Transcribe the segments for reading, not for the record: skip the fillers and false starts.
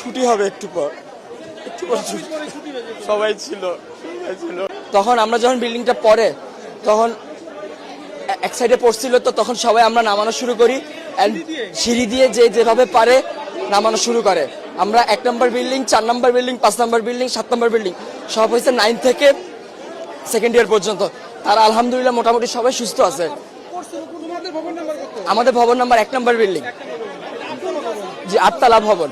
ছুটি হবে একটু পর সবাই ছিল। তখন আমরা যখন বিল্ডিংটা পড়ে তখন এক সাইডে পড়ছিল, তো তখন সবাই আমরা নামানো শুরু করি। সিঁড়ি দিয়ে যে যেভাবে পারে নামানো শুরু করে। আমরা 1 নম্বর বিল্ডিং, 4 নম্বর বিল্ডিং, 5 নম্বর বিল্ডিং, 7 নম্বর বিল্ডিং সব হয়েছে 9 থেকে সেকেন্ড ইয়ার পর্যন্ত। আর আলহামদুলিল্লাহ মোটামুটি সবাই সুস্থ আছে। আমাদের ভবন নাম্বার 1 নম্বর বিল্ডিং, জি 8তলা ভবন।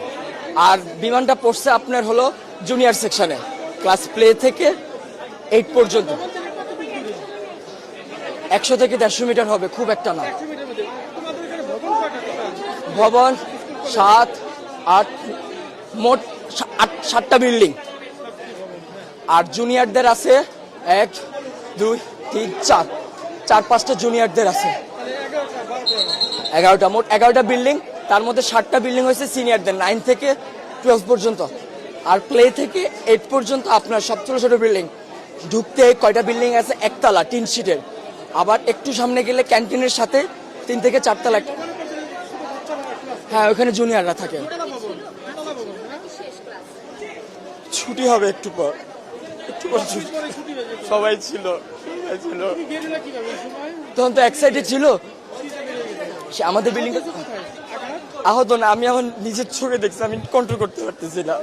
আর বিমানটা পড়ছে আপনার হলো জুনিয়র সেকশনে, ক্লাস প্লে থেকে 8 পর্যন্ত। 100 থেকে 150 মিটার হবে, খুব একটা না। ভবন 7, 8, মোট 7টা বিল্ডিং। আর জুনিয়রদের আছে 1, 2, 3, 4, 4-5টা জুনিয়রদের আছে। 11টা, মোট 11টা বিল্ডিং। তার মধ্যে 7টা বিল্ডিং হয়েছে সিনিয়রদের, 9 থেকে 12 পর্যন্ত। আর প্লে থেকে 8 পর্যন্ত আপনার সব ছোট ছোট বিল্ডিং। ঢুকতে কয়টা বিল্ডিং আছে, 1তলা টিন শিটের। আবার একটু সামনে গেলে ক্যান্টিনের সাথে 3 থেকে 4 তলা। হ্যাঁ, ওখানে জুনিয়ররা থাকে। ছুটি হবে একটু পর সবাই ছিল। তখন তো এক সাইডে ছিল আমাদের বিল্ডিং। আহত না, আমি এখন নিজের চোখে দেখছি, আমি কন্ট্রোল করতে পারতেছি না।